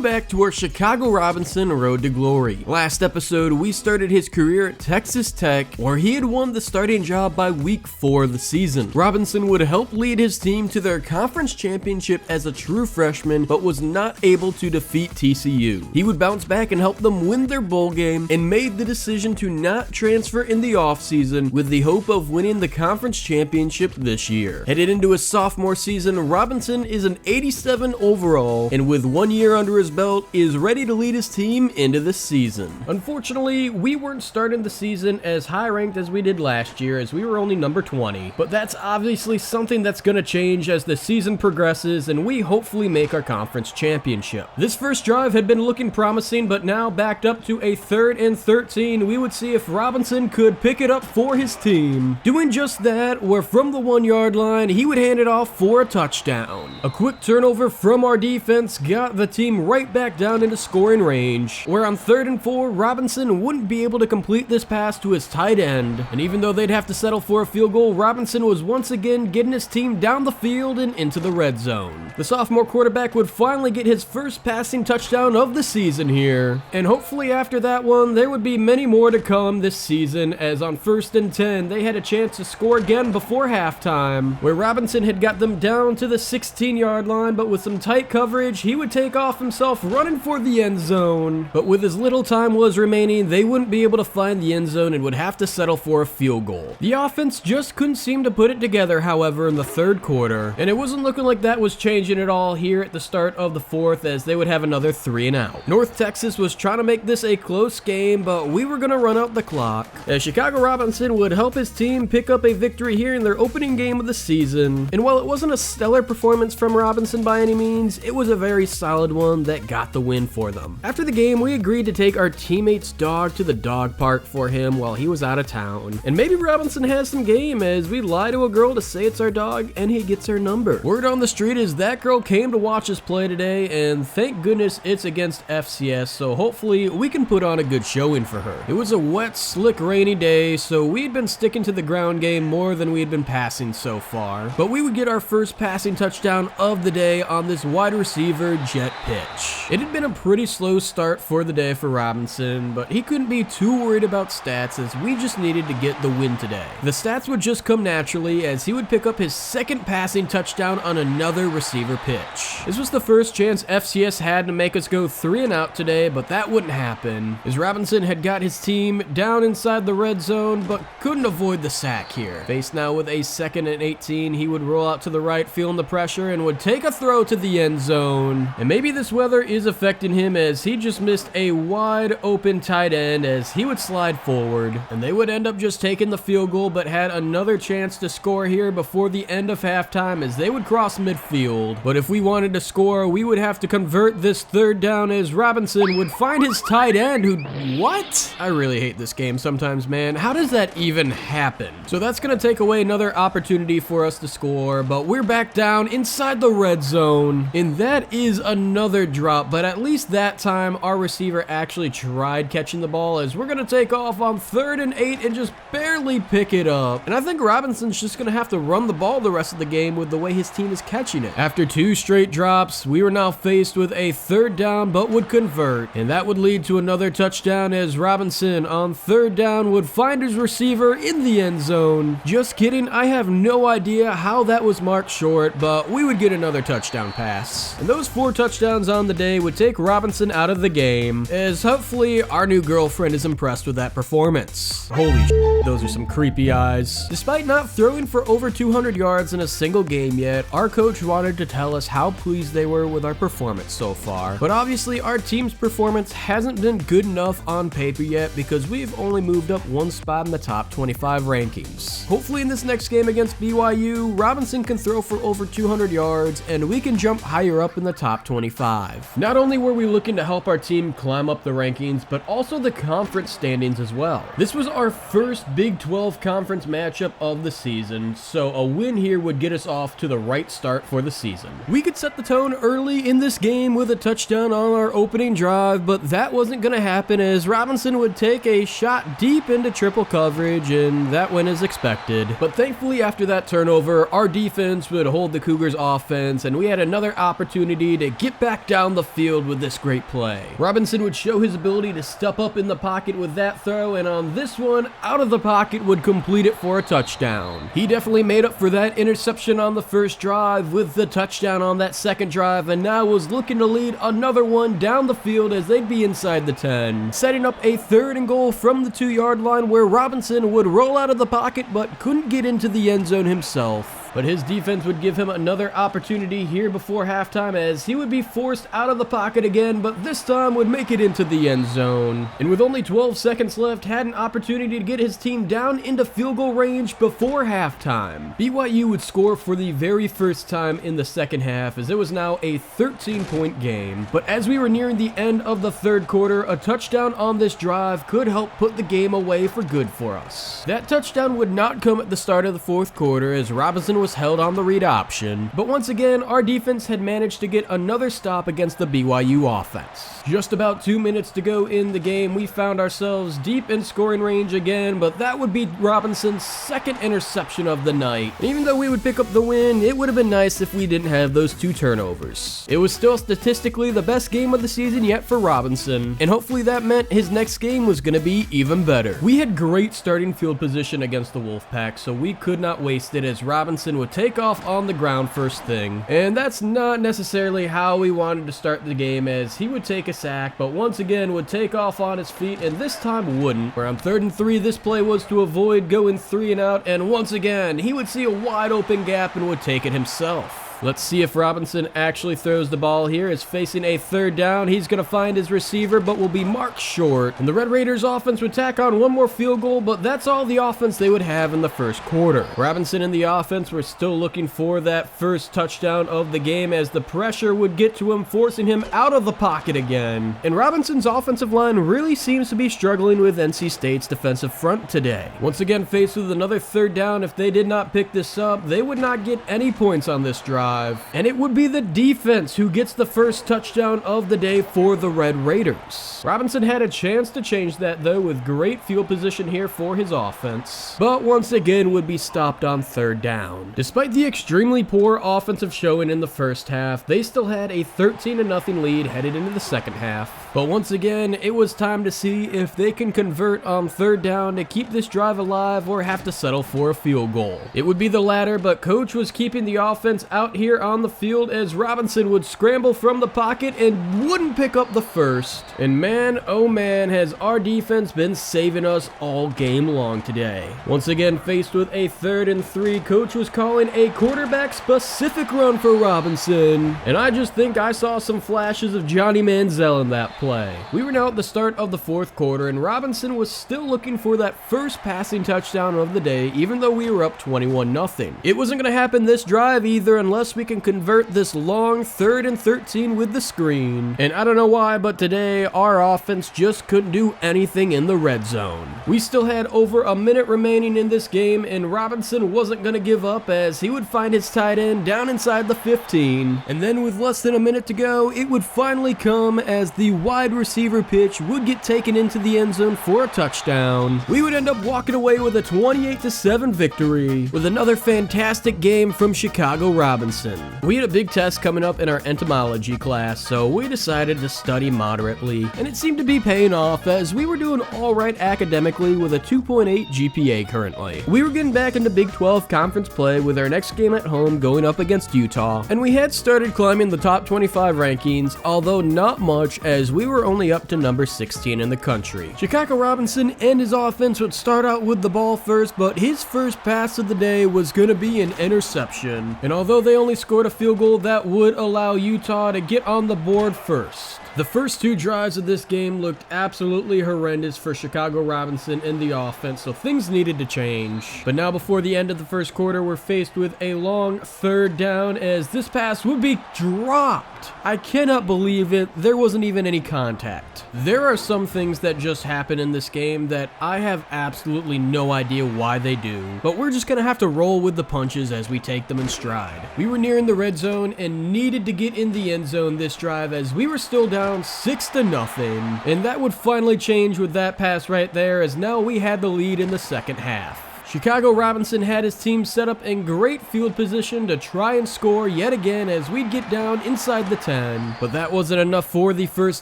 back to our Chicago Robinson road to glory. Last episode, we started his career at Texas Tech, where he had won the starting job by week 4 of the season. Robinson would help lead his team to their conference championship as a true freshman, but was not able to defeat TCU. He would bounce back and help them win their bowl game, and made the decision to not transfer in the offseason with the hope of winning the conference championship this year. Headed into his sophomore season, Robinson is an 87 overall, and with 1 year under his belt, is ready to lead his team into this season. Unfortunately, we weren't starting the season as high ranked as we did last year, as we were only number 20, but that's obviously something that's going to change as the season progresses and we hopefully make our conference championship. This first drive had been looking promising, but now backed up to a 3rd and 13, we would see if Robinson could pick it up for his team. Doing just that, where from the 1 yard line, he would hand it off for a touchdown. A quick turnover from our defense got the team right back down into scoring range, where on 3rd and 4, Robinson wouldn't be able to complete this pass to his tight end, and even though they'd have to settle for a field goal, Robinson was once again getting his team down the field and into the red zone. The sophomore quarterback would finally get his first passing touchdown of the season here, and hopefully after that one, there would be many more to come this season, as on 1st and 10, they had a chance to score again before halftime, where Robinson had got them down to the 16-yard line, but with some tight coverage, he would take off himself running for the end zone. But with as little time was remaining, they wouldn't be able to find the end zone and would have to settle for a field goal. The offense just couldn't seem to put it together, however, in the 3rd quarter, and it wasn't looking like that was changing at all here at the start of the 4th, as they would have another 3 and out. North Texas was trying to make this a close game, but we were going to run out the clock, as Chicago Robinson would help his team pick up a victory here in their opening game of the season. And while it wasn't a stellar performance from Robinson by any means, it was a very solid one that got the win for them. After the game, we agreed to take our teammate's dog to the dog park for him while he was out of town. And maybe Robinson has some game, as we lie to a girl to say it's our dog and he gets her number. Word on the street is that girl came to watch us play today, and thank goodness it's against FCS, so hopefully we can put on a good showing for her. It was a wet, slick, rainy day, so we'd been sticking to the ground game more than we had been passing so far, but we would get our first passing touchdown of the day on this wide receiver jet pitch. It had been a pretty slow start for the day for Robinson, but he couldn't be too worried about stats, as we just needed to get the win today. The stats would just come naturally, as he would pick up his 2nd passing touchdown on another receiver pitch. This was the first chance FCS had to make us go 3 and out today, but that wouldn't happen, as Robinson had got his team down inside the red zone, but couldn't avoid the sack here. Faced now with a 2nd and 18, he would roll out to the right, feeling the pressure, and would take a throw to the end zone. And maybe this weather is affecting him, as he just missed a wide open tight end as he would slide forward, and they would end up just taking the field goal, but had another chance to score here before the end of halftime, as they would cross midfield. But if we wanted to score, we would have to convert this 3rd down, as Robinson would find his tight end who... What? I really hate this game sometimes, man. How does that even happen? So that's going to take away another opportunity for us to score, but we're back down inside the red zone, and that is another drop, but at least that time our receiver actually tried catching the ball, as we're going to take off on 3rd and 8 and just barely pick it up. And I think Robinson's just going to have to run the ball the rest of the game with the way his team is catching it. After 2 straight drops, we were now faced with a 3rd down, but would convert, and that would lead to another touchdown, as Robinson on 3rd down would find his receiver in the end zone. Just kidding, I have no idea how that was marked short, but we would get another touchdown pass. And those 4 touchdowns on the day would take Robinson out of the game, as hopefully our new girlfriend is impressed with that performance. Holy shit, those are some creepy eyes. Despite not throwing for over 200 yards in a single game yet, our coach wanted to tell us how pleased they were with our performance so far. But obviously our team's performance hasn't been good enough on paper yet, because we've only moved up 1 spot in the top 25 rankings. Hopefully in this next game against BYU, Robinson can throw for over 200 yards and we can jump higher up in the top 25. Not only were we looking to help our team climb up the rankings, but also the conference standings as well. This was our first Big 12 conference matchup of the season, so a win here would get us off to the right start for the season. We could set the tone early in this game with a touchdown on our opening drive, but that wasn't going to happen, as Robinson would take a shot deep into triple coverage, and that went as expected. But thankfully after that turnover, our defense would hold the Cougars offense, and we had another opportunity to get back down down the field with this great play. Robinson would show his ability to step up in the pocket with that throw, and on this one, out of the pocket would complete it for a touchdown. He definitely made up for that interception on the first drive with the touchdown on that second drive, and now was looking to lead another one down the field as they'd be inside the 10, setting up a 3rd and goal from the 2-yard line where Robinson would roll out of the pocket but couldn't get into the end zone himself. But his defense would give him another opportunity here before halftime as he would be forced out of the pocket again, but this time would make it into the end zone. And with only 12 seconds left, had an opportunity to get his team down into field goal range before halftime. BYU would score for the very first time in the second half as it was now a 13-point game. But as we were nearing the end of the third quarter, a touchdown on this drive could help put the game away for good for us. That touchdown would not come at the start of the fourth quarter as Robinson was held on the read option, but once again our defense had managed to get another stop against the BYU offense. Just about 2 minutes to go in the game, we found ourselves deep in scoring range again, but that would be Robinson's second interception of the night. And even though we would pick up the win, it would have been nice if we didn't have those 2 turnovers. It was still statistically the best game of the season yet for Robinson, and hopefully that meant his next game was going to be even better. We had great starting field position against the Wolfpack, so we could not waste it as Robinson would take off on the ground first thing. And that's not necessarily how we wanted to start the game as he would take a sack, but once again would take off on his feet and this time wouldn't. Where on 3rd and 3, this play was to avoid going 3 and out, and once again he would see a wide open gap and would take it himself. Let's see if Robinson actually throws the ball here. Is facing a 3rd down. He's going to find his receiver, but will be marked short. And the Red Raiders offense would tack on one more field goal, but that's all the offense they would have in the first quarter. Robinson and the offense were still looking for that first touchdown of the game as the pressure would get to him, forcing him out of the pocket again. And Robinson's offensive line really seems to be struggling with NC State's defensive front today. Once again faced with another 3rd down, if they did not pick this up, they would not get any points on this drive. And it would be the defense who gets the first touchdown of the day for the Red Raiders. Robinson had a chance to change that though with great field position here for his offense, but once again would be stopped on 3rd down. Despite the extremely poor offensive showing in the first half, they still had a 13-0 lead headed into the second half. But once again, it was time to see if they can convert on 3rd down to keep this drive alive or have to settle for a field goal. It would be the latter, but coach was keeping the offense out here on the field as Robinson would scramble from the pocket and wouldn't pick up the first. And man, oh man, has our defense been saving us all game long today. Once again faced with a 3rd and 3, coach was calling a quarterback specific run for Robinson. And I just think I saw some flashes of Johnny Manziel in that play. We were now at the start of the fourth quarter and Robinson was still looking for that first passing touchdown of the day even though we were up 21-0. It wasn't going to happen this drive either unless we can convert this long 3rd and 13 with the screen. And I don't know why, but today our offense just couldn't do anything in the red zone. We still had over a minute remaining in this game and Robinson wasn't going to give up as he would find his tight end down inside the 15. And then with less than a minute to go, it would finally come as the wide receiver pitch would get taken into the end zone for a touchdown. We would end up walking away with a 28-7 victory with another fantastic game from Chicago Robinson. We had a big test coming up in our entomology class, so we decided to study moderately, and it seemed to be paying off as we were doing alright academically with a 2.8 GPA currently. We were getting back into Big 12 conference play with our next game at home going up against Utah, and we had started climbing the top 25 rankings, although not much as we were only up to number 16 in the country. Chicago Robinson and his offense would start out with the ball first, but his first pass of the day was going to be an interception, and although they only scored a field goal, that would allow Utah to get on the board first. The first 2 drives of this game looked absolutely horrendous for Chicago Robinson and the offense, so things needed to change. But now before the end of the first quarter, we're faced with a long 3rd down as this pass would be dropped. I cannot believe it. There wasn't even any contact. There are some things that just happen in this game that I have absolutely no idea why they do, but we're just gonna have to roll with the punches as we take them in stride. We were nearing the red zone and needed to get in the end zone this drive as we were still down 6-0, and that would finally change with that pass right there as now we had the lead in the second half. Chicago Robinson had his team set up in great field position to try and score yet again as we'd get down inside the 10, but that wasn't enough for the first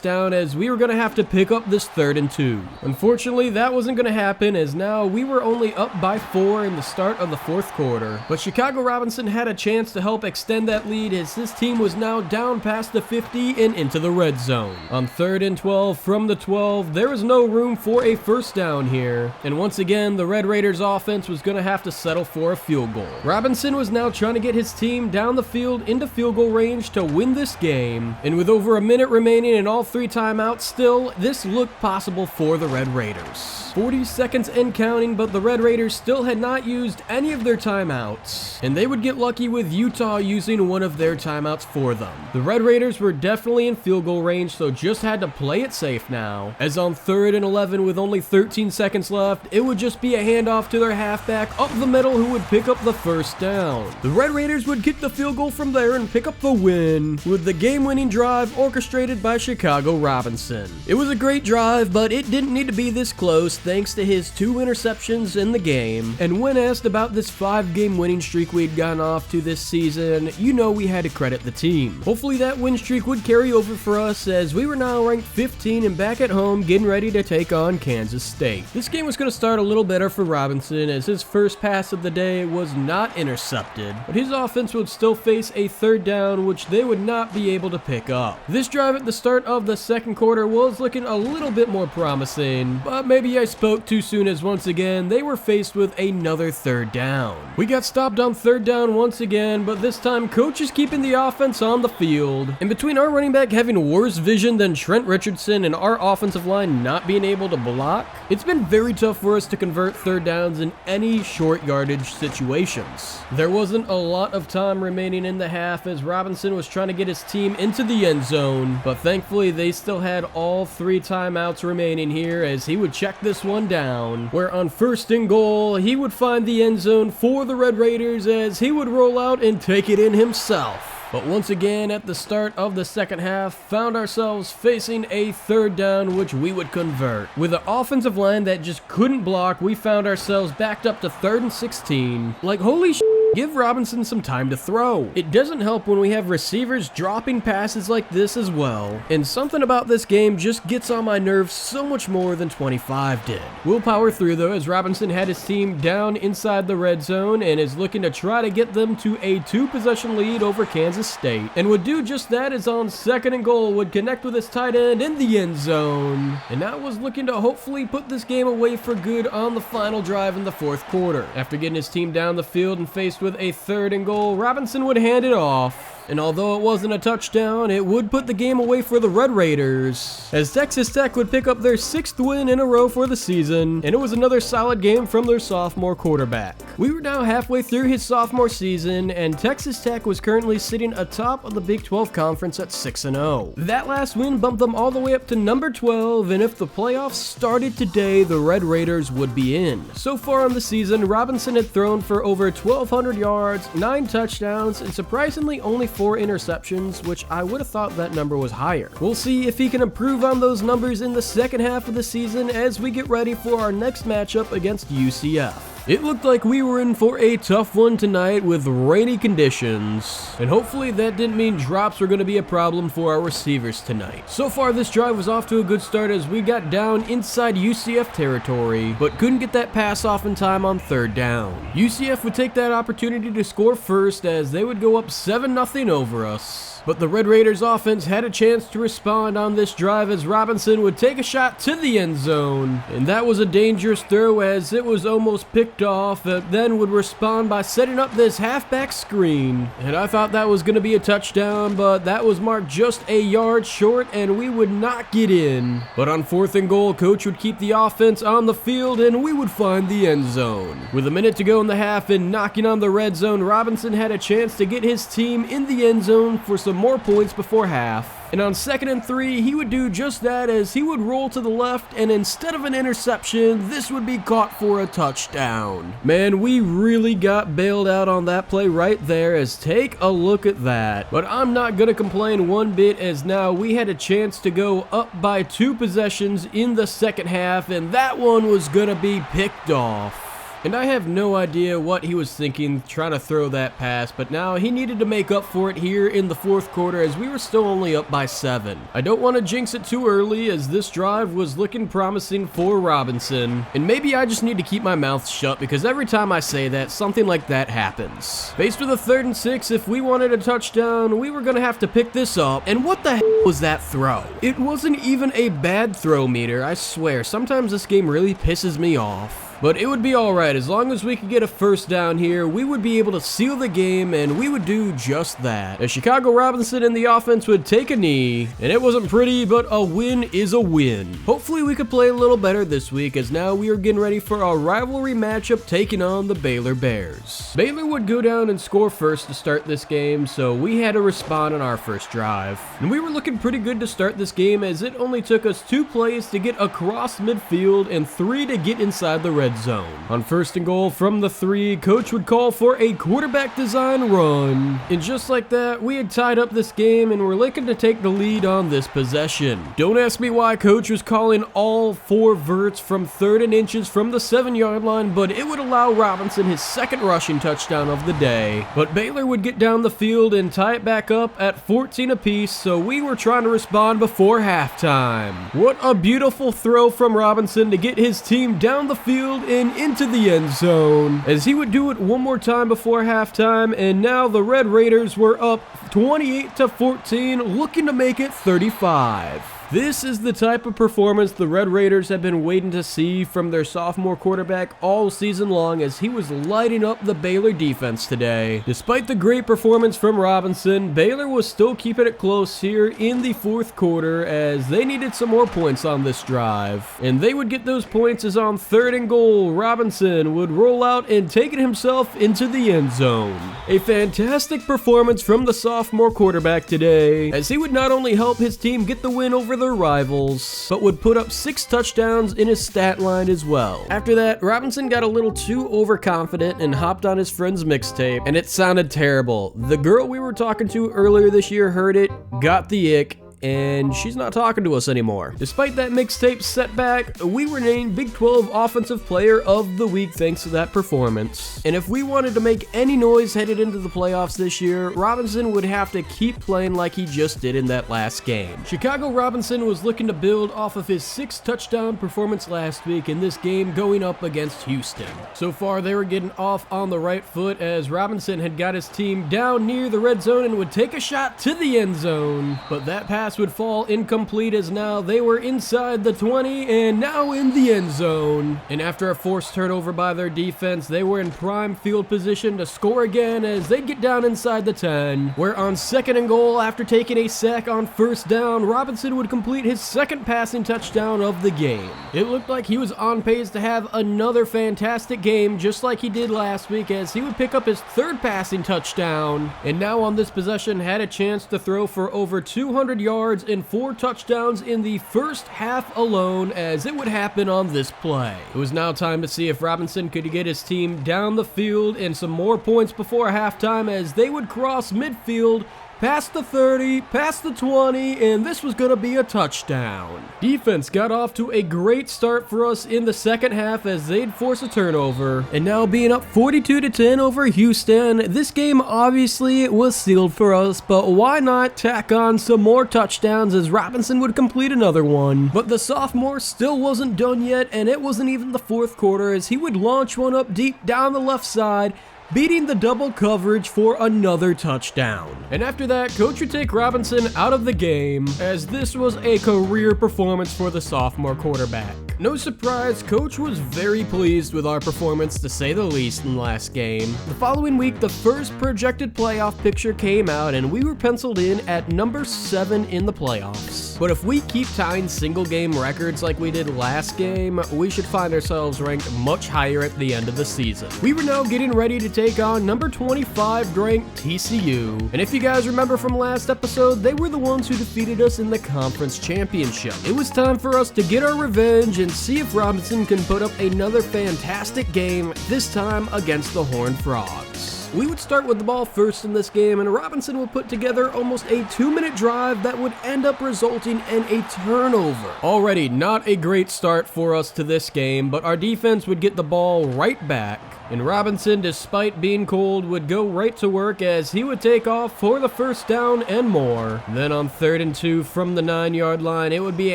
down as we were going to have to pick up this 3rd and 2. Unfortunately, that wasn't going to happen as now we were only up by 4 in the start of the 4th quarter, but Chicago Robinson had a chance to help extend that lead as his team was now down past the 50 and into the red zone. On 3rd and 12 from the 12, there was no room for a first down here, and once again the Red Raiders offense was going to have to settle for a field goal. Robinson was now trying to get his team down the field into field goal range to win this game, and with over a minute remaining and all 3 timeouts still, this looked possible for the Red Raiders. 40 seconds and counting, but the Red Raiders still had not used any of their timeouts, and they would get lucky with Utah using one of their timeouts for them. The Red Raiders were definitely in field goal range, so just had to play it safe now, as on 3rd and 11 with only 13 seconds left, it would just be a handoff to their halfback up the middle who would pick up the first down. The Red Raiders would kick the field goal from there and pick up the win, with the game-winning drive orchestrated by Chicago Robinson. It was a great drive, but it didn't need to be this close thanks to his 2 interceptions in the game, and when asked about this 5-game winning streak we'd gotten off to this season, you know we had to credit the team. Hopefully that win streak would carry over for us as we were now ranked 15 and back at home getting ready to take on Kansas State. This game was going to start a little better for Robinson as his first pass of the day was not intercepted, but his offense would still face a 3rd down which they would not be able to pick up. This drive at the start of the 2nd quarter was looking a little bit more promising, but maybe I spoke too soon as once again they were faced with another 3rd down. We got stopped on 3rd down once again, but this time coach is keeping the offense on the field. In between our running back having worse vision than Trent Richardson and our offensive line not being able to block, it's been very tough for us to convert 3rd downs in any short yardage situations. There wasn't a lot of time remaining in the half as Robinson was trying to get his team into the end zone, but thankfully they still had all 3 timeouts remaining here as he would check this one down, where on 1st and goal he would find the end zone for the Red Raiders as he would roll out and take it in himself. But once again at the start of the 2nd half, found ourselves facing a 3rd down which we would convert. With an offensive line that just couldn't block, we found ourselves backed up to 3rd and 16. Like holy shit. Give Robinson some time to throw. It doesn't help when we have receivers dropping passes like this as well, and something about this game just gets on my nerves so much more than 25 did. We'll power through though as Robinson had his team down inside the red zone and is looking to try to get them to a 2-possession lead over Kansas State, and would do just that as on 2nd and goal would connect with his tight end in the end zone, and now was looking to hopefully put this game away for good on the final drive in the 4th quarter. After getting his team down the field and faced with a 3rd and goal, Robinson would hand it off. And although it wasn't a touchdown, it would put the game away for the Red Raiders, as Texas Tech would pick up their 6th win in a row for the season, and it was another solid game from their sophomore quarterback. We were now halfway through his sophomore season, and Texas Tech was currently sitting atop of the Big 12 Conference at 6-0. That last win bumped them all the way up to number 12, and if the playoffs started today, the Red Raiders would be in. So far on the season, Robinson had thrown for over 1,200 yards, 9 touchdowns, and surprisingly only 4 interceptions, which I would have thought that number was higher. We'll see if he can improve on those numbers in the second half of the season as we get ready for our next matchup against UCF. It looked like we were in for a tough one tonight with rainy conditions, and hopefully that didn't mean drops were going to be a problem for our receivers tonight. So far this drive was off to a good start as we got down inside UCF territory, but couldn't get that pass off in time on 3rd down. UCF would take that opportunity to score first as they would go up 7-0 over us. But the Red Raiders offense had a chance to respond on this drive as Robinson would take a shot to the end zone, and that was a dangerous throw as it was almost picked off, but then would respond by setting up this halfback screen, and I thought that was going to be a touchdown, but that was marked just a yard short and we would not get in. But on 4th and goal, coach would keep the offense on the field and we would find the end zone. With a minute to go in the half and knocking on the red zone, Robinson had a chance to get his team in the end zone for some more points before half. And on 2nd and 3, he would do just that as he would roll to the left, and instead of an interception, this would be caught for a touchdown. Man, we really got bailed out on that play right there, as take a look at that. But I'm not going to complain one bit as now we had a chance to go up by 2 possessions in the second half, and that one was going to be picked off. And I have no idea what he was thinking trying to throw that pass, but now he needed to make up for it here in the fourth quarter as we were still only up by 7. I don't want to jinx it too early as this drive was looking promising for Robinson, and maybe I just need to keep my mouth shut because every time I say that, something like that happens. Faced with a 3rd and 6, if we wanted a touchdown, we were going to have to pick this up, and what the hell was that throw? It wasn't even a bad throw meter, I swear. Sometimes this game really pisses me off. But it would be alright, as long as we could get a first down here, we would be able to seal the game, and we would do just that. As Chicago Robinson and the offense would take a knee, and it wasn't pretty, but a win is a win. Hopefully we could play a little better this week, as now we are getting ready for a rivalry matchup taking on the Baylor Bears. Baylor would go down and score first to start this game, so we had to respond on our first drive. And we were looking pretty good to start this game, as it only took us 2 plays to get across midfield and 3 to get inside the red zone. On 1st and goal from the 3, coach would call for a quarterback design run. And just like that, we had tied up this game and were looking to take the lead on this possession. Don't ask me why coach was calling all 4 verts from 3rd and inches from the 7-yard line, but it would allow Robinson his 2nd rushing touchdown of the day. But Baylor would get down the field and tie it back up at 14 apiece, so we were trying to respond before halftime. What a beautiful throw from Robinson to get his team down the field and into the end zone, as he would do it one more time before halftime, and now the Red Raiders were up 28-14, looking to make it 35. This is the type of performance the Red Raiders have been waiting to see from their sophomore quarterback all season long, as he was lighting up the Baylor defense today. Despite the great performance from Robinson, Baylor was still keeping it close here in the fourth quarter as they needed some more points on this drive. And they would get those points as on 3rd and goal, Robinson would roll out and take it himself into the end zone. A fantastic performance from the sophomore quarterback today, as he would not only help his team get the win over their rivals, but would put up 6 touchdowns in his stat line as well. After that, Robinson got a little too overconfident and hopped on his friend's mixtape, and it sounded terrible. The girl we were talking to earlier this year heard it, got the ick, and she's not talking to us anymore. Despite that mixtape setback, we were named Big 12 Offensive Player of the Week thanks to that performance. And if we wanted to make any noise headed into the playoffs this year, Robinson would have to keep playing like he just did in that last game. Chicago Robinson was looking to build off of his 6-touchdown performance last week in this game going up against Houston. So far, they were getting off on the right foot as Robinson had got his team down near the red zone and would take a shot to the end zone, but that pass would fall incomplete as now they were inside the 20 and now in the end zone. And after a forced turnover by their defense, they were in prime field position to score again as they get down inside the 10, where on 2nd and goal, after taking a sack on 1st down, Robinson would complete his 2nd passing touchdown of the game. It looked like he was on pace to have another fantastic game just like he did last week, as he would pick up his 3rd passing touchdown, and now on this possession had a chance to throw for over 200 yards and 4 touchdowns in the first half alone, as it would happen on this play. It was now time to see if Robinson could get his team down the field and some more points before halftime, as they would cross midfield, past the 30, past the 20, and this was going to be a touchdown. Defense got off to a great start for us in the second half as they'd force a turnover. And now being up 42-10 over Houston, this game obviously was sealed for us, but why not tack on some more touchdowns as Robinson would complete another one. But the sophomore still wasn't done yet, and it wasn't even the fourth quarter as he would launch one up deep down the left side, beating the double coverage for another touchdown. And after that, coach would take Robinson out of the game, as this was a career performance for the sophomore quarterback. No surprise, coach was very pleased with our performance, to say the least, in last game. The following week, the first projected playoff picture came out, and we were penciled in at number 7 in the playoffs. But if we keep tying single game records like we did last game, we should find ourselves ranked much higher at the end of the season. We were now getting ready to take on number 25 ranked TCU. And if you guys remember from last episode, they were the ones who defeated us in the conference championship. It was time for us to get our revenge and see if Robinson can put up another fantastic game, this time against the Horned Frogs. We would start with the ball first in this game, and Robinson would put together almost a 2-minute drive that would end up resulting in a turnover. Already not a great start for us to this game, but our defense would get the ball right back. And Robinson, despite being cold, would go right to work as he would take off for the first down and more. Then on 3rd and 2 from the 9-yard line, it would be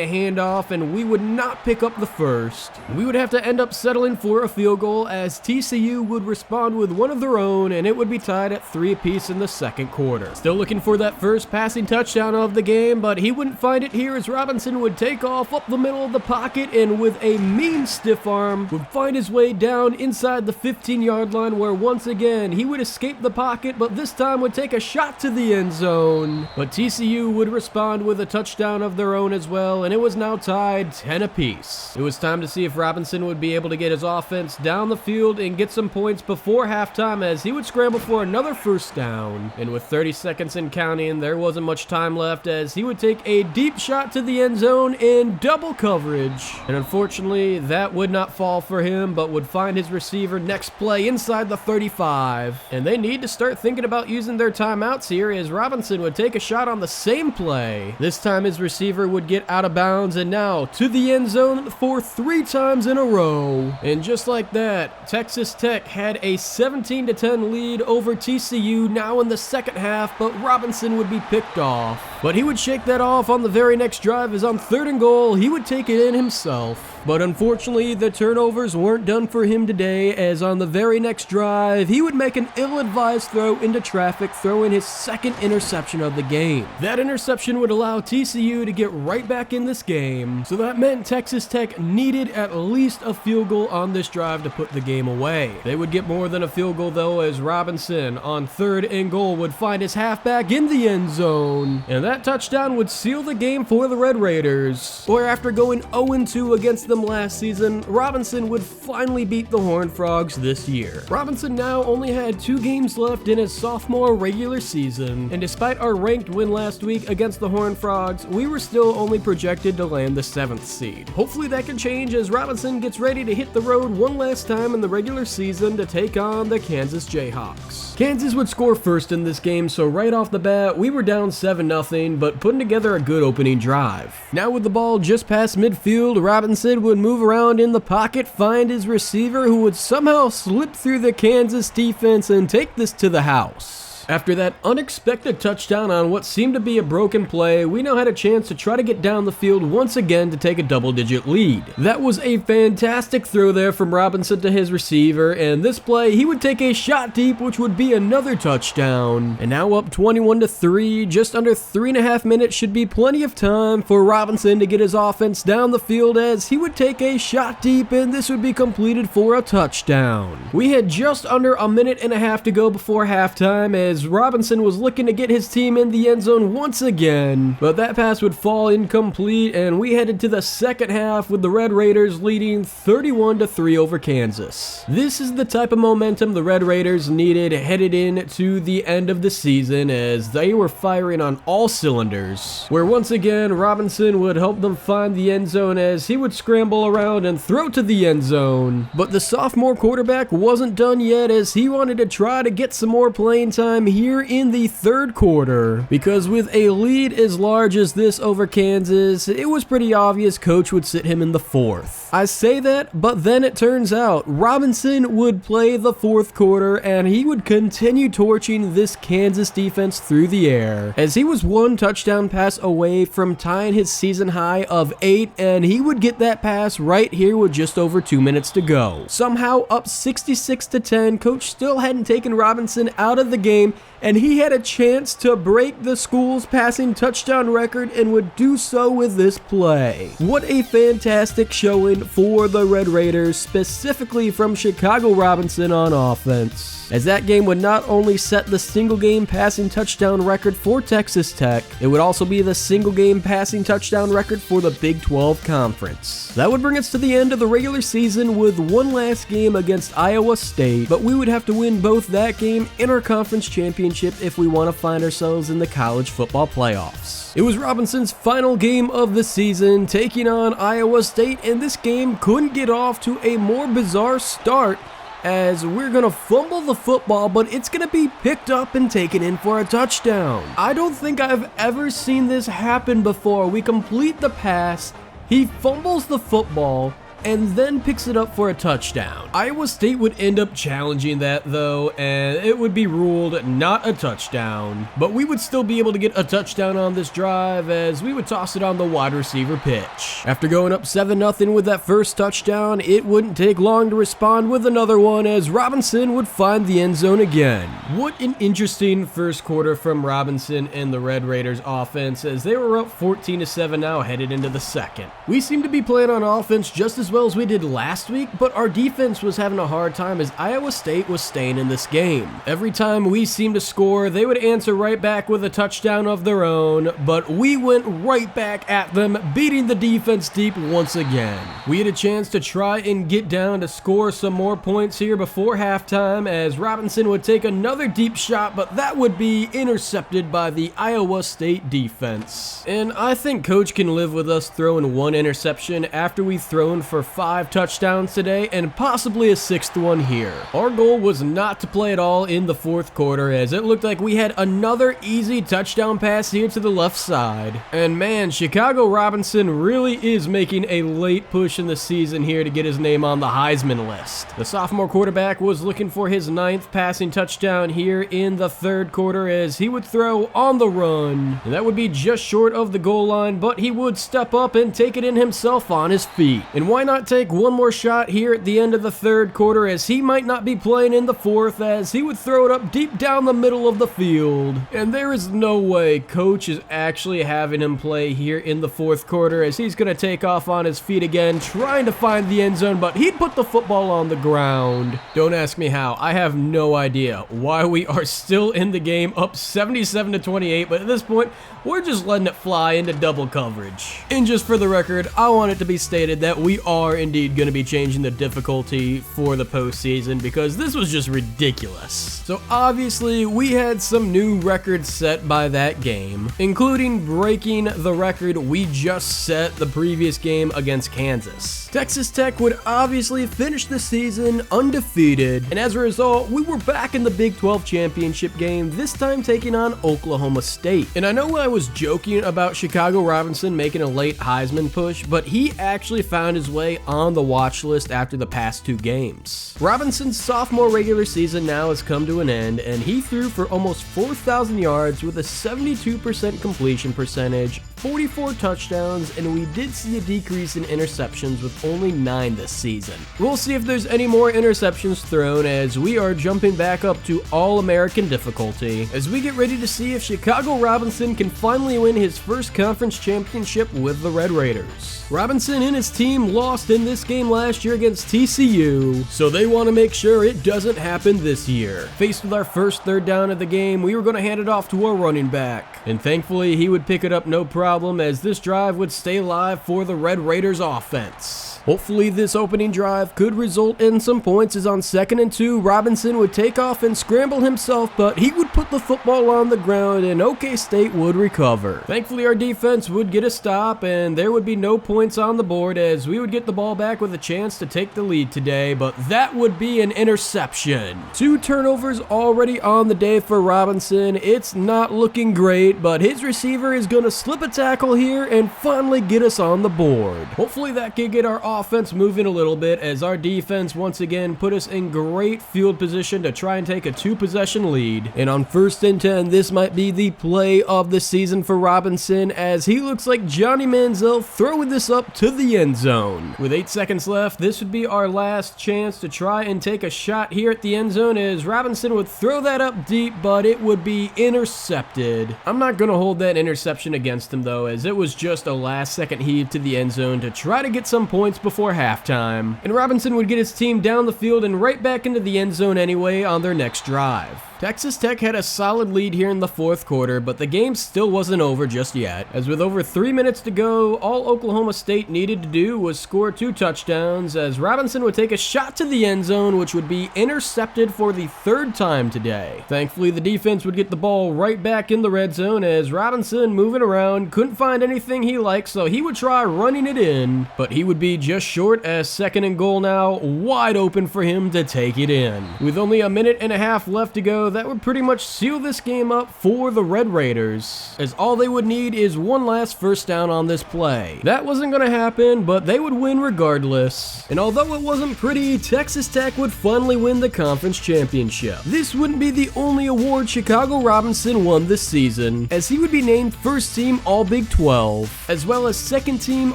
a handoff and we would not pick up the first. We would have to end up settling for a field goal as TCU would respond with one of their own, and it would be tied at 3 apiece in the second quarter. Still looking for that first passing touchdown of the game, but he wouldn't find it here as Robinson would take off up the middle of the pocket and with a mean stiff arm would find his way down inside the 15-yard line, where once again he would escape the pocket, but this time would take a shot to the end zone. But TCU would respond with a touchdown of their own as well, and it was now tied 10 apiece. It was time to see if Robinson would be able to get his offense down the field and get some points before halftime, as he would scramble for another first down. And with 30 seconds and counting, there wasn't much time left as he would take a deep shot to the end zone in double coverage. And unfortunately, that would not fall for him, but would find his receiver next play inside the 35. And they need to start thinking about using their timeouts here, as Robinson would take a shot on the same play. This time his receiver would get out of bounds, and now to the end zone for 3 times in a row. And just like that, Texas Tech had a 17-10 lead over TCU now in the second half, but Robinson would be picked off. But he would shake that off on the very next drive, as on 3rd and goal, he would take it in himself. But unfortunately, the turnovers weren't done for him today, as on the very next drive, he would make an ill-advised throw into traffic, throwing his second interception of the game. That interception would allow TCU to get right back in this game, so that meant Texas Tech needed at least a field goal on this drive to put the game away. They would get more than a field goal though, as Robinson on 3rd and goal would find his halfback in the end zone, and that touchdown would seal the game for the Red Raiders, where after going 0-2 against them last season, Robinson would finally beat the Horned Frogs this year. Robinson now only had 2 games left in his sophomore regular season, and despite our ranked win last week against the Horned Frogs, we were still only projected to land the 7th seed. Hopefully that can change as Robinson gets ready to hit the road one last time in the regular season to take on the Kansas Jayhawks. Kansas would score first in this game, so right off the bat, we were down 7-0, but putting together a good opening drive. Now with the ball just past midfield, Robinson would move around in the pocket, find his receiver, who would somehow slip through the Kansas defense and take this to the house. After that unexpected touchdown on what seemed to be a broken play, we now had a chance to try to get down the field once again to take a double-digit lead. That was a fantastic throw there from Robinson to his receiver, and this play, he would take a shot deep, which would be another touchdown. And now up 21-3, just under 3.5 minutes should be plenty of time for Robinson to get his offense down the field, as he would take a shot deep, and this would be completed for a touchdown. We had just under a minute and a half to go before halftime, as Robinson was looking to get his team in the end zone once again, but that pass would fall incomplete, and we headed to the second half with the Red Raiders leading 31-3 over Kansas. This is the type of momentum the Red Raiders needed headed into the end of the season, as they were firing on all cylinders, where once again Robinson would help them find the end zone as he would scramble around and throw to the end zone. But the sophomore quarterback wasn't done yet, as he wanted to try to get some more playing time here in the third quarter, because with a lead as large as this over Kansas, it was pretty obvious coach would sit him in the 4th. I say that, but then it turns out Robinson would play the 4th quarter, and he would continue torching this Kansas defense through the air, as he was 1 touchdown pass away from tying his season high of 8, and he would get that pass right here with just over 2 minutes to go. Somehow up 66-10, coach still hadn't taken Robinson out of the game, and he had a chance to break the school's passing touchdown record and would do so with this play. What a fantastic showing for the Red Raiders, specifically from Chicago Robinson on offense, as that game would not only set the single game passing touchdown record for Texas Tech, it would also be the single game passing touchdown record for the Big 12 Conference. That would bring us to the end of the regular season with one last game against Iowa State, but we would have to win both that game and our conference championship if we want to find ourselves in the college football playoffs. It was Robinson's final game of the season, taking on Iowa State, and this game couldn't get off to a more bizarre start as we're gonna fumble the football, but it's gonna be picked up and taken in for a touchdown. I don't think I've ever seen this happen before. We complete the pass, he fumbles the football, and then picks it up for a touchdown. Iowa State would end up challenging that though, and it would be ruled not a touchdown, but we would still be able to get a touchdown on this drive as we would toss it on the wide receiver pitch. After going up 7-0 with that first touchdown, it wouldn't take long to respond with another one as Robinson would find the end zone again. What an interesting first quarter from Robinson and the Red Raiders offense as they were up 14-7 now headed into the second. We seem to be playing on offense just as well as we did last week, but our defense was having a hard time as Iowa State was staying in this game. Every time we seemed to score, they would answer right back with a touchdown of their own, but we went right back at them, beating the defense deep once again. We had a chance to try and get down to score some more points here before halftime as Robinson would take another deep shot, but that would be intercepted by the Iowa State defense. And I think Coach can live with us throwing one interception after we've thrown for 5 touchdowns today and possibly a 6th one here. Our goal was not to play at all in the fourth quarter as it looked like we had another easy touchdown pass here to the left side. And man, Chicago Robinson really is making a late push in the season here to get his name on the Heisman list. The sophomore quarterback was looking for his 9th passing touchdown here in the third quarter as he would throw on the run. And that would be just short of the goal line, but he would step up and take it in himself on his feet. And why not take one more shot here at the end of the third quarter as he might not be playing in the fourth as he would throw it up deep down the middle of the field. And there is no way Coach is actually having him play here in the fourth quarter as he's going to take off on his feet again trying to find the end zone, but he'd put the football on the ground. Don't ask me how. I have no idea why we are still in the game up 77-28, but at this point we're just letting it fly into double coverage. And just for the record, I want it to be stated that we are indeed going to be changing the difficulty for the postseason because this was just ridiculous. So obviously we had some new records set by that game, including breaking the record we just set the previous game against Kansas. Texas Tech would obviously finish the season undefeated, and as a result, we were back in the Big 12 championship game, this time taking on Oklahoma State. And I know I was joking about Chicago Robinson making a late Heisman push, but he actually found his way on the watch list after the past 2 games. Robinson's sophomore regular season now has come to an end, and he threw for almost 4,000 yards with a 72% completion percentage, 44 touchdowns, and we did see a decrease in interceptions with only 9 this season. We'll see if there's any more interceptions thrown as we are jumping back up to All-American difficulty as we get ready to see if Chicago Robinson can finally win his first conference championship with the Red Raiders. Robinson and his team lost in this game last year against TCU, so they want to make sure it doesn't happen this year. Faced with our first third down of the game, we were going to hand it off to our running back, and thankfully he would pick it up no problem as this drive would stay alive for the Red Raiders offense. Hopefully this opening drive could result in some points as on 2nd and 2, Robinson would take off and scramble himself, but he would put the football on the ground and OK State would recover. Thankfully our defense would get a stop and there would be no points on the board as we would get the ball back with a chance to take the lead today, but that would be an interception. 2 turnovers already on the day for Robinson. It's not looking great, but his receiver is going to slip a tackle here and finally get us on the board. Hopefully that could get our offense moving a little bit as our defense once again put us in great field position to try and take a 2-possession lead. And on 1st and 10, this might be the play of the season for Robinson as he looks like Johnny Manziel throwing this up to the end zone. With 8 seconds left, this would be our last chance to try and take a shot here at the end zone as Robinson would throw that up deep, but it would be intercepted. I'm not going to hold that interception against him though, as it was just a last-second heave to the end zone to try to get some points before halftime, and Robinson would get his team down the field and right back into the end zone anyway on their next drive. Texas Tech had a solid lead here in the fourth quarter, but the game still wasn't over just yet, as with over 3 minutes to go, all Oklahoma State needed to do was score 2 touchdowns, as Robinson would take a shot to the end zone, which would be intercepted for the 3rd time today. Thankfully, the defense would get the ball right back in the red zone, as Robinson, moving around, couldn't find anything he liked, so he would try running it in, but he would be just short, as 2nd and goal now, wide open for him to take it in. With only a minute and a half left to go, that would pretty much seal this game up for the Red Raiders, as all they would need is one last first down on this play. That wasn't going to happen, but they would win regardless. And although it wasn't pretty, Texas Tech would finally win the conference championship. This wouldn't be the only award Chicago Robinson won this season, as he would be named first team All Big 12, as well as second team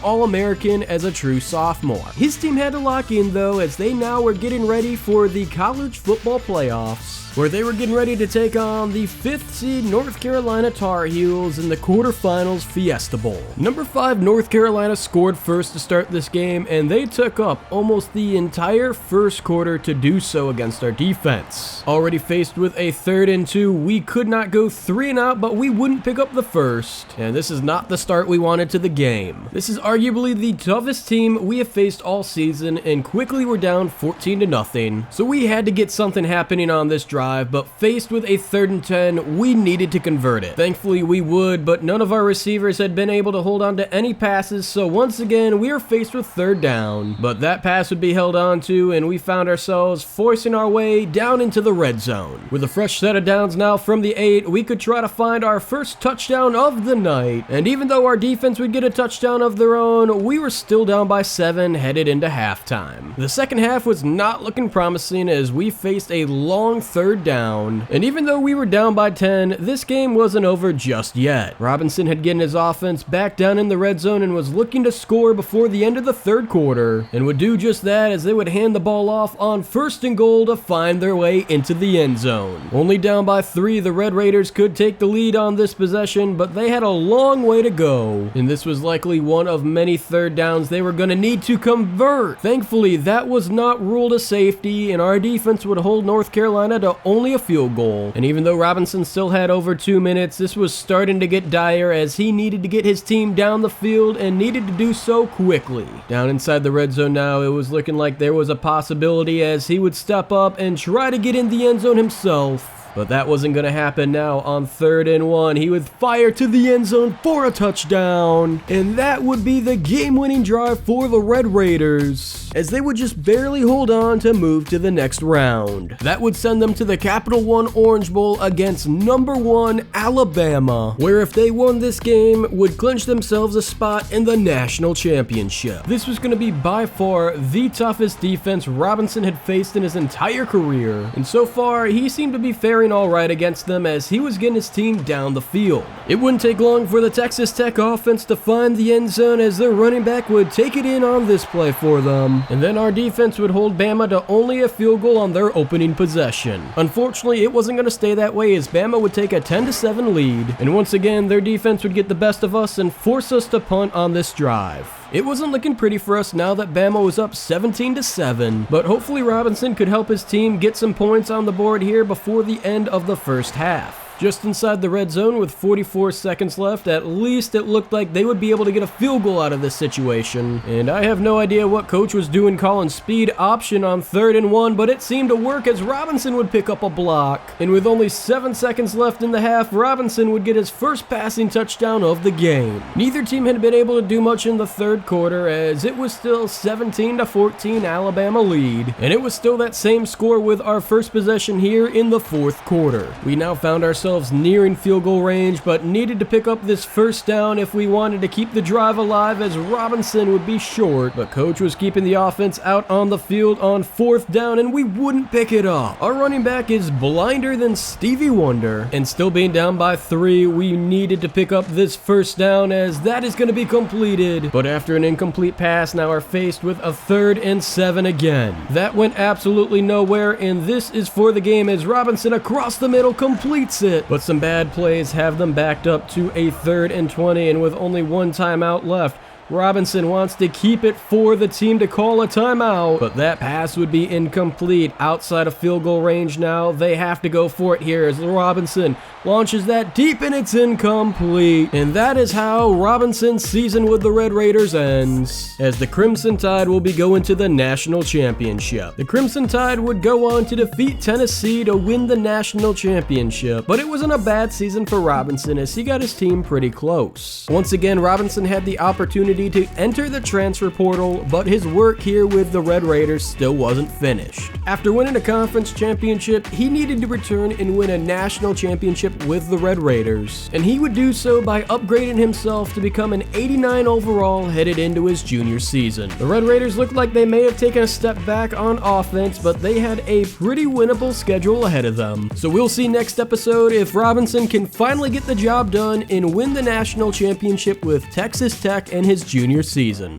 All-American as a true sophomore. His team had to lock in though, as they now were getting ready for the college football playoffs, where they were getting ready to take on the 5th seed North Carolina Tar Heels in the quarterfinals Fiesta Bowl. Number 5 North Carolina scored first to start this game, and they took up almost the entire first quarter to do so against our defense. Already faced with a 3rd and 2, we could not go 3 and out, but we wouldn't pick up the first, and this is not the start we wanted to the game. This is arguably the toughest team we have faced all season, and quickly we're down 14-0, so we had to get something happening on this drive, but faced with a 3rd and 10, we needed to convert it. Thankfully we would, but none of our receivers had been able to hold on to any passes, so once again we are faced with 3rd down, but that pass would be held on to, and we found ourselves forcing our way down into the red zone. With a fresh set of downs now from the 8, we could try to find our first touchdown of the night, and even though our defense would get a touchdown of their own, we were still down by 7 headed into halftime. The second half was not looking promising, as we faced a long 3rd down, and even though we were down by 10, this game wasn't over just yet. Robinson had gotten his offense back down in the red zone and was looking to score before the end of the 3rd quarter, and would do just that, as they would hand the ball off on 1st and goal to find their way into the end zone. Only down by 3, the Red Raiders could take the lead on this possession, but they had a long way to go, and this was likely one of many 3rd downs they were going to need to convert. Thankfully, that was not ruled a safety, and our defense would hold North Carolina to only a field goal. And even though Robinson still had over 2 minutes, this was starting to get dire, as he needed to get his team down the field and needed to do so quickly. Down inside the red zone now, it was looking like there was a possibility, as he would step up and try to get in the end zone himself. But that wasn't going to happen now. On 3rd and 1, he would fire to the end zone for a touchdown. And that would be the game-winning drive for the Red Raiders, as they would just barely hold on to move to the next round. That would send them to the Capital One Orange Bowl against number 1 Alabama, where if they won this game, would clinch themselves a spot in the national championship. This was going to be by far the toughest defense Robinson had faced in his entire career, and so far he seemed to be faring all right against them, as he was getting his team down the field. It wouldn't take long for the Texas Tech offense to find the end zone, as their running back would take it in on this play for them, and then our defense would hold Bama to only a field goal on their opening possession. Unfortunately, it wasn't going to stay that way, as Bama would take a 10-7 lead, and once again their defense would get the best of us and force us to punt on this drive. It wasn't looking pretty for us now that Bama was up 17-7, but hopefully Robinson could help his team get some points on the board here before the end of the first half. Just inside the red zone with 44 seconds left, at least it looked like they would be able to get a field goal out of this situation. And I have no idea what coach was doing calling speed option on 3rd and 1, but it seemed to work, as Robinson would pick up a block. And with only 7 seconds left in the half, Robinson would get his first passing touchdown of the game. Neither team had been able to do much in the 3rd quarter, as it was still 17-14 Alabama lead. And it was still that same score with our first possession here in the 4th quarter. We now found ourselves nearing field goal range, but needed to pick up this first down if we wanted to keep the drive alive, as Robinson would be short, but coach was keeping the offense out on the field on 4th down, and we wouldn't pick it up. Our running back is blinder than Stevie Wonder, and still being down by 3, we needed to pick up this first down, as that is going to be completed, but after an incomplete pass, now are faced with a 3rd and 7 again. That went absolutely nowhere, and this is for the game, as Robinson across the middle completes it. But some bad plays have them backed up to a 3rd and 20, and with only 1 timeout left, Robinson wants to keep it for the team to call a timeout, but that pass would be incomplete. Outside of field goal range now, they have to go for it here as Robinson launches that deep and it's incomplete. And that is how Robinson's season with the Red Raiders ends, as the Crimson Tide will be going to the national championship. The Crimson Tide would go on to defeat Tennessee to win the national championship, but it wasn't a bad season for Robinson as he got his team pretty close. Once again, Robinson had the opportunity to enter the transfer portal, but his work here with the Red Raiders still wasn't finished. After winning a conference championship, he needed to return and win a national championship with the Red Raiders, and he would do so by upgrading himself to become an 89 overall headed into his junior season. The Red Raiders looked like they may have taken a step back on offense, but they had a pretty winnable schedule ahead of them. So we'll see next episode if Robinson can finally get the job done and win the national championship with Texas Tech in his junior season.